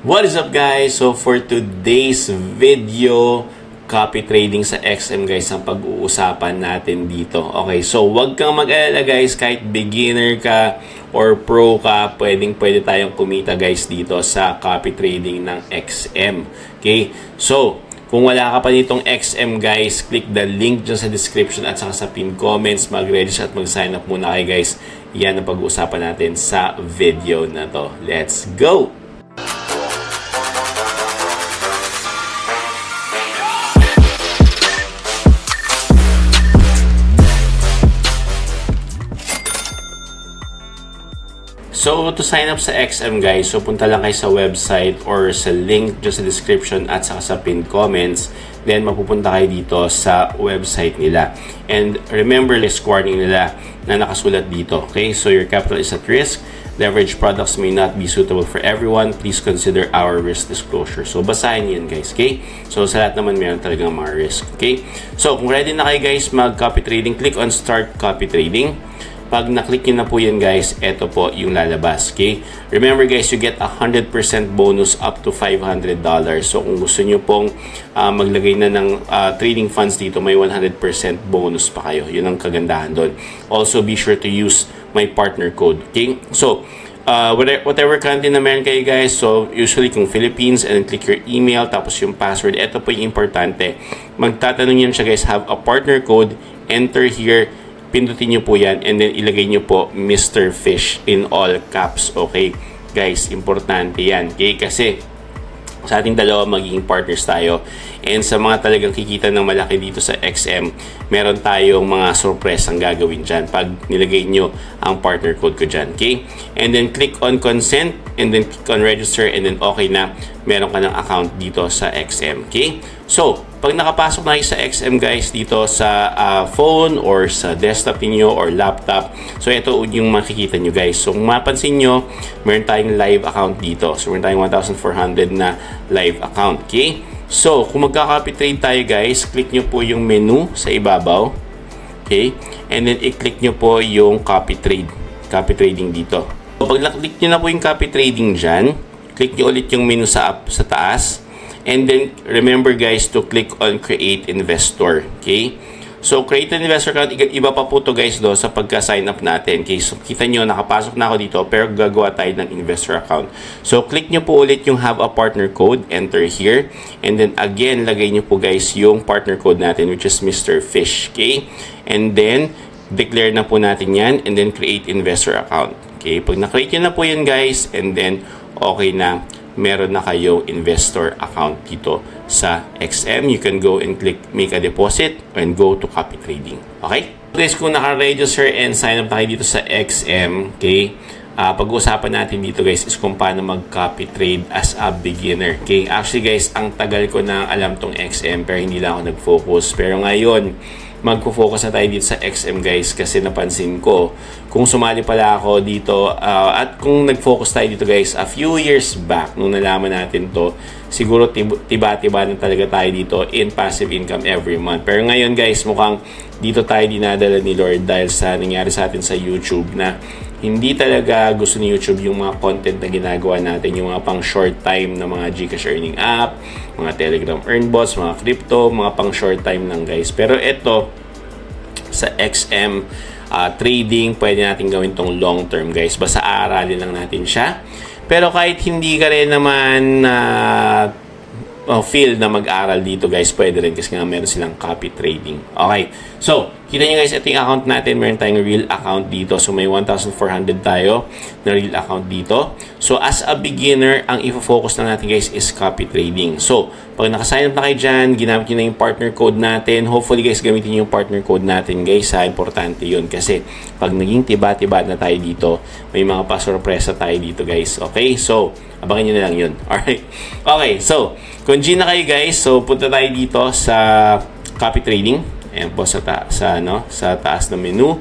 What is up guys? So for today's video, copy trading sa XM guys ang pag-uusapan natin dito. Okay, so wag kang mag-alala guys, kahit beginner ka or pro ka, pwede tayong kumita guys dito sa copy trading ng XM. Okay, so kung wala ka pa nitong XM guys, click the link dyan sa description at saka sa pin comments, mag-register at mag-sign up muna kayo guys. Yan ang pag-uusapan natin sa video na to. Let's go! So, to sign up sa XM guys, so punta lang kayo sa website or sa link dyan sa description at saka sa pinned comments. Then, mapupunta kayo dito sa website nila. And remember, risk warning nila na nakasulat dito. Okay? So, your capital is at risk. Leverage products may not be suitable for everyone. Please consider our risk disclosure. So, basahin yun guys. Okay? So, sa lahat naman meron talagang mga risk. Okay? So, kung ready na kayo guys mag-copy trading, click on Start Copy Trading. Pag na-click nyo na po yan guys, ito po yung lalabas. Okay? Remember guys, you get 100% bonus up to $500. So kung gusto nyo pong maglagay na ng trading funds dito, may 100% bonus pa kayo. Yun ang kagandahan doon. Also, be sure to use my partner code. Okay? So, whatever country na meron kayo guys, so usually kung Philippines, and then click your email, tapos yung password, ito po yung importante. Magtatanong yan siya guys, have a partner code, enter here, pindutin nyo po yan, and then ilagay nyo po Mr. Fish in all caps. Okay guys, importante yan. Okay, kasi sa ating dalawa magiging partners tayo, and sa mga talagang kikita ng malaki dito sa XM, meron tayong mga surprise ang gagawin dyan pag nilagay nyo ang partner code ko dyan. Okay, and then click on consent, and then click on register, and then okay na, meron ka ng account dito sa XM. Okay, so pag nakapasok na kayo sa XM guys dito sa phone or sa desktop niyo or laptop, so ito yung makikita nyo guys. So kung mapansin nyo, meron tayong live account dito. So meron tayong 1,400 na live account. Okay? So kung magka-copy trade tayo guys, click nyo po yung menu sa ibabaw. Okay? And then i-click nyo po yung copy trading dito. So pag na-click nyo na po yung copy trading dyan, click nyo ulit yung menu sa taas. And then, remember guys to click on Create Investor. Okay? So, Create an Investor account, iba pa po to guys do sa pagka-sign up natin. Okay? So, kita nyo, nakapasok na ako dito, pero gagawa tayo ng investor account. So, click nyo po ulit yung Have a Partner Code, enter here. And then, again, lagay nyo po guys yung partner code natin, which is Mr. Fish. Okay? And then, declare na po natin yan, and then Create Investor Account. Okay? Pag na-create nyo na po yan guys, and then, okay na, meron na kayo investor account dito sa XM. You can go and click make a deposit and go to copy trading. Okay? Guys, kung naka-register and sign up na kayo dito sa XM, okay? Pag-uusapan natin dito guys is kung paano mag-copy trade as a beginner. Okay? Actually guys, ang tagal ko na alam tong XM pero hindi lang ako nag-focus. Pero ngayon, magpo-focus na tayo dito sa XM guys kasi napansin ko kung sumali pala ako dito at kung nag-focus tayo dito guys a few years back nung nalaman natin to, siguro tiba-tiba na talaga tayo dito in passive income every month. Pero ngayon guys, mukhang dito tayo dinadala ni Lord dahil sa nangyari sa atin sa YouTube na hindi talaga gusto ni YouTube yung mga content na ginagawa natin, yung mga pang short time na mga Gcash earning app, mga Telegram earn bots, mga crypto, mga pang short time lang guys. Pero ito sa XM trading, pwede natin gawin tong long term guys. Basta aralin lang natin siya. Pero kahit hindi ka rin naman feel na mag-aral dito guys, pwede rin kasi nga meron silang copy trading. Okay, so kita nyo guys, ito yung account natin. Meron tayong real account dito. So may 1,400 tayo na real account dito. So as a beginner, ang i-focus na natin guys is copy trading. So pag nakasign up na kayo dyan, ginamit nyo na yung partner code natin. Hopefully guys, gamitin yung partner code natin guys. Importante yun kasi pag naging tiba-tiba na tayo dito, may mga pasurpresa tayo dito guys. Okay, so abangan nyo na lang yun. Alright, okay, so kung G na kayo guys, so punta tayo dito sa copy trading. Ayan po sa taas ng menu.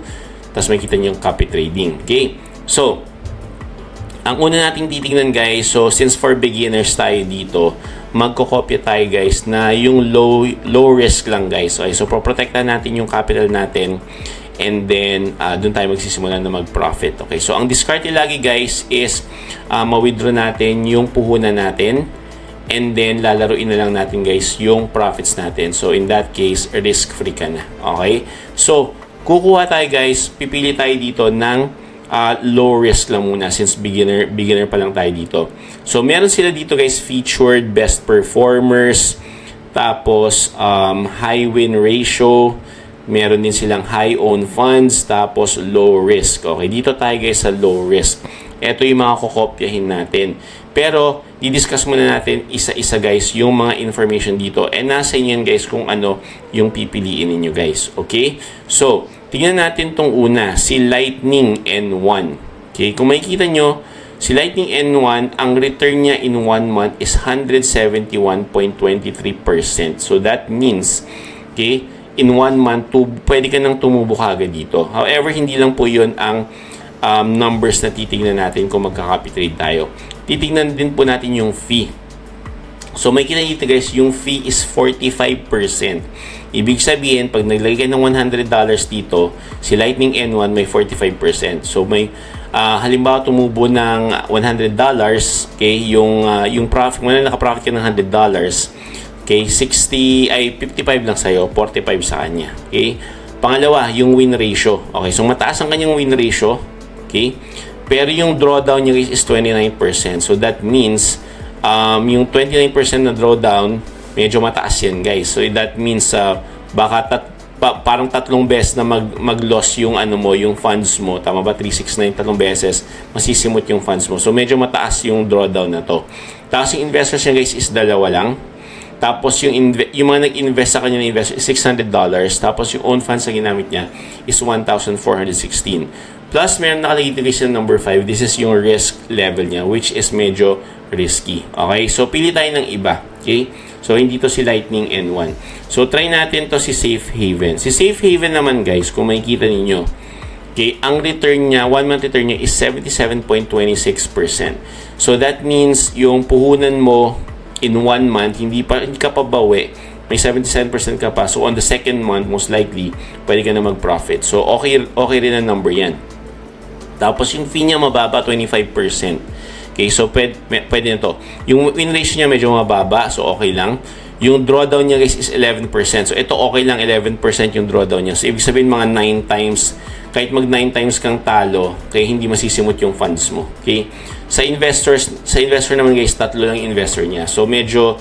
Tapos makikita nyo yung copy trading. Okay, so ang una nating titingnan guys, so since for beginners tayo dito, magkokopya tayo guys na yung low risk lang guys. Okay, so proprotektahan natin yung capital natin, and then doon tayo magsisimula na mag-profit. Okay, so ang discard lagi guys is ma-withdraw natin yung puhunan natin, and then lalaruin na lang natin guys yung profits natin. So in that case, risk-free ka na. Okay, so kukuha tayo guys, pipili tayo dito ng low risk lang muna since beginner pa lang tayo dito. So meron sila dito guys, featured best performers, tapos high win ratio, meron din silang high own funds, tapos low risk. Okay, dito tayo guys sa low risk. Ito yung mga kokopyahin natin. Pero i-discuss muna natin isa-isa guys yung mga information dito, and nasa inyo yan guys kung ano yung pipiliin ninyo guys. Okay, so tingnan natin tong una, si Lightning N1. Okay, kung makikita nyo, si Lightning N1, ang return niya in 1 month is 171.23%. So that means, okay, in 1 month, pwede ka nang tumubo kagad dito. However, hindi lang po yun ang numbers na titignan natin kung magka-copy trade tayo. Titignan din po natin yung fee. So may kita guys, yung fee is 45%. Ibig sabihin, pag naglagay ng $100 dito, si Lightning N1 may 45%. So may halimbawa tumubo ng $100, okay, yung profit, wala naka-profit ka ng $100, okay, 55 lang sa'yo, 45 sa kanya. Okay? Pangalawa, yung win ratio. Okay, so mataas ang kanyang win ratio, okay? Pero yung drawdown niya is 29%. So that means yung 29% na drawdown, medyo mataas yan guys. So that means baka parang 3 beses na mag-loss yung yung funds mo. Tama ba? 369 3 beses masisimot yung funds mo. So medyo mataas yung drawdown na to. Tapos yung investors niya guys is 2 lang. Tapos yung mga nag-invest sa kanya na investor is $600. Tapos yung own funds na ginamit niya is 1,416. Plus meron nakalagay dito ng number 5. This is yung risk level niya, which is medyo risky. Okay? So pili tayo ng iba. Okay? So hindi to si Lightning N1. So try natin to si Safe Haven. Si Safe Haven naman guys, kung makikita ninyo, okay, ang return niya, 1 month return niya is 77.26%. So that means yung puhunan mo in 1 month, hindi ka pa bawi, may 77% ka pa. So on the second month, most likely, pwede ka na mag-profit. So okay rin ang number yan. Tapos yung fee niya mababa, 25%. Okay, so pwede na to. Yung win ratio niya medyo mababa, so okay lang. Yung drawdown niya guys is 11%. So ito okay lang, 11% yung drawdown niya. So ibig sabihin mga 9 times, kahit mag 9 times kang talo, okay, hindi masisimot yung funds mo. Okay? Sa investor naman guys, 3 lang investor niya. So medyo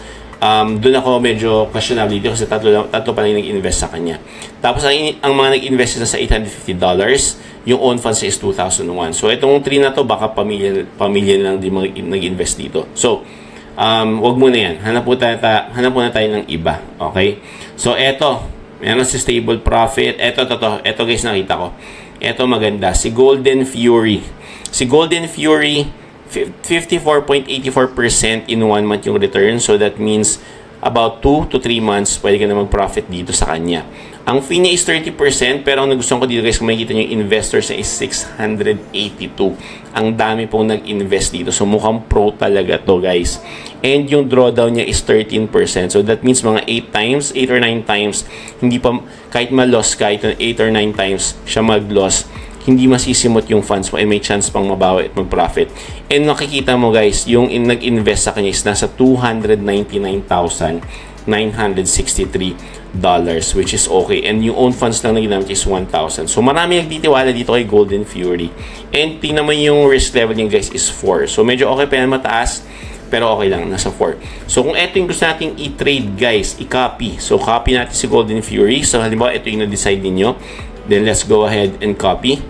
doon ako medyo questionable dito kasi tatlo pa lang nag-invest sa kanya. Tapos ang mga nag-invest na sa $850, yung own funds is 2001. So itong 3 na to baka pamilya lang din nag-invest dito. So wag muna yan. Hanap muna tayo ng iba. Okay? So eto, meron si stable profit. Eto guys, nakita ko. Eto maganda, si Golden Fury. Si Golden Fury 54.84% in 1 month yung return. So that means about 2 to 3 months pwede ka na mag-profit dito sa kanya. Ang fee niya is 30%, pero ang nagustuhan ko dito guys, kung makikita nyo yung investors niya is 682. Ang dami pong nag-invest dito. So mukhang pro talaga to guys. And yung drawdown niya is 13%. So that means mga 8 or 9 times, hindi pa, kahit ma-loss, kahit 8 or 9 times siya mag-loss, hindi masisimot yung funds mo, may chance pang mabawi at mag-profit. And nakikita mo guys, yung nag-invest sa kanya is nasa $299,963, which is okay. And yung own funds lang na ginamit is 1,000. So marami nagtitiwala dito kay Golden Fury. And tingnan mo yung risk level niya guys is 4. So medyo okay pa yan, mataas, pero okay lang, nasa 4. So kung ito yung gusto nating i-trade guys, i-copy. So copy natin si Golden Fury. So halimbawa ito yung na-decide ninyo. Then let's go ahead and copy.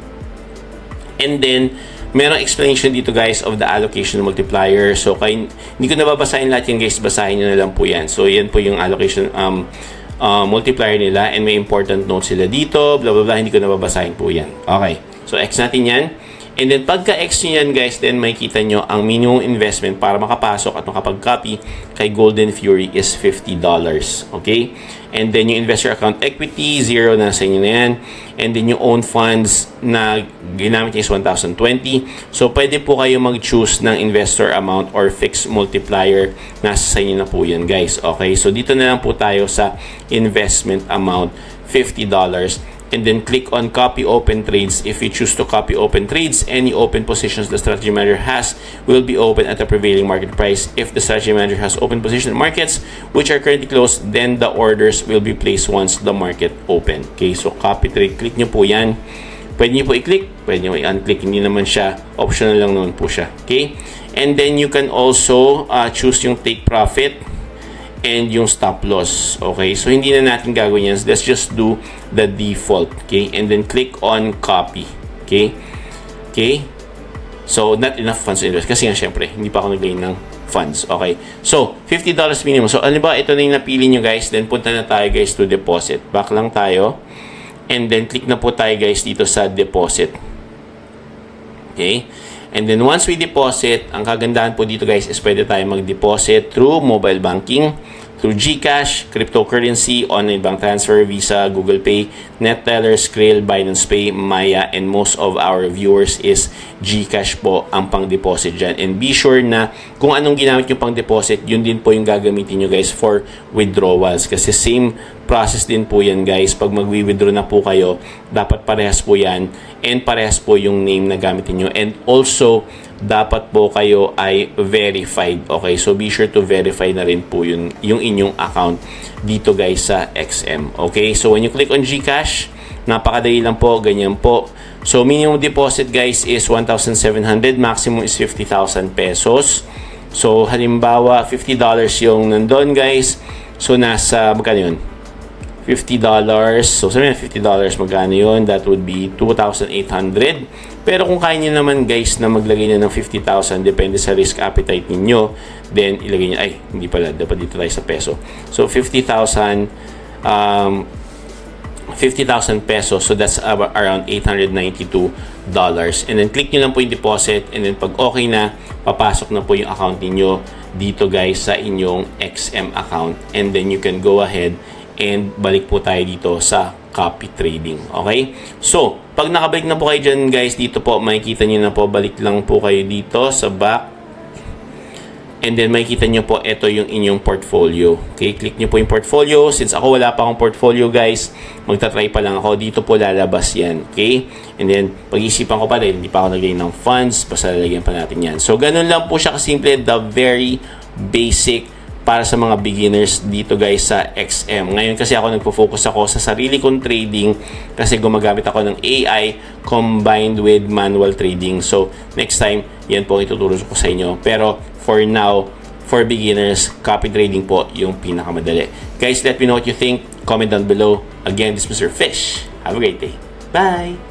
And then merong explanation dito guys of the allocation multiplier. So hindi ko nababasahin lahat yan guys, basahin nyo na lang po yan. So yan po yung allocation multiplier nila, and may important notes sila dito, blah blah blah. Hindi ko nababasahin po yan. Okay, so X natin yan. And then pagka X nyo yan guys, then makikita nyo ang minimum investment para makapasok at makapag-copy kay Golden Fury is $50. Okay? And then yung investor account equity, 0 na sa inyo na yan. And then yung own funds na ginamit niya is 1,020. So pwede po kayo mag-choose ng investor amount or fixed multiplier. Nasa sa inyo na po yan guys. Okay? So dito na lang po tayo sa investment amount, $50. and then click on copy open trades. If you choose to copy open trades, any open positions the strategy manager has will be open at the prevailing market price. If the strategy manager has open position markets which are currently closed, then the orders will be placed once the market open. Okay, so copy trade, click nyo po yan. Pwede nyo po i-click, pwede nyo i-unclick, hindi naman siya, optional lang naman po siya. Okay, and then you can also choose yung take profit and yung stop loss. Okay, so hindi na natin gagawin yan. Let's just do the default. Okay, and then click on copy. Okay, okay, so not enough funds to invest kasi nga syempre hindi pa ako naglagay ng funds. Okay, so $50 minimum. So ano ba, ito na yung napili nyo guys. Then punta na tayo guys to deposit. Back lang tayo, and then click na po tayo guys dito sa deposit. Okay, and then once we deposit, ang kagandahan po dito guys is pwede tayo mag-deposit through mobile banking, through GCash, cryptocurrency, online bank transfer, Visa, Google Pay, NetTeller, Skrill, Binance Pay, Maya, and most of our viewers is GCash po ang pang-deposit dyan. And be sure na kung anong ginamit nyo pang-deposit, yun din po yung gagamitin nyo guys for withdrawals. Kasi same process din po yan guys. Pag mag-withdraw na po kayo, dapat parehas po yan and parehas po yung name na gamitin nyo. And also, dapat po kayo ay verified. Okay, so be sure to verify na rin po yung inyong account dito guys sa XM. Okay, so when you click on GCash, napakadali lang po, ganyan po. So minimum deposit guys is 1,700, maximum is 50,000 pesos. So halimbawa $50 yung nandun guys, so nasa magkano yun? $50. So sabihin $50 magkano yun? That would be 2,800. Pero kung kaya nyo naman guys na maglagay na ng 50,000, depende sa risk appetite ninyo, then ilagay nyo, ay hindi pala, dapat dito tayo sa peso. So 50,000 pesos, so that's around $892. And then click nyo lang po yung deposit, and then pag okay na, papasok na po yung account ninyo dito guys sa inyong XM account, and then you can go ahead and balik po tayo dito sa copy trading. Okay, so pag nakabalik na po kayo dyan guys, dito po makikita nyo na po, balik lang po kayo dito sa back, and then makikita nyo po ito yung inyong portfolio. Okay, click nyo po yung portfolio. Since ako wala pa akong portfolio guys, magta-try pa lang ako, dito po lalabas yan. Okay, and then pag-isipan ko pa rin, hindi pa ako naglagay ng funds, basta lalagyan pa natin yan. So ganun lang po siya kasimple, the very basic para sa mga beginners dito guys sa XM. Ngayon kasi ako nagpo-focus ako sa sarili kong trading kasi gumagamit ako ng AI combined with manual trading. So next time, yan po ituturo ko sa inyo. Pero for now, for beginners, copy trading po yung pinakamadali. Guys, let me know what you think. Comment down below. Again, this is Mr. Fish. Have a great day. Bye!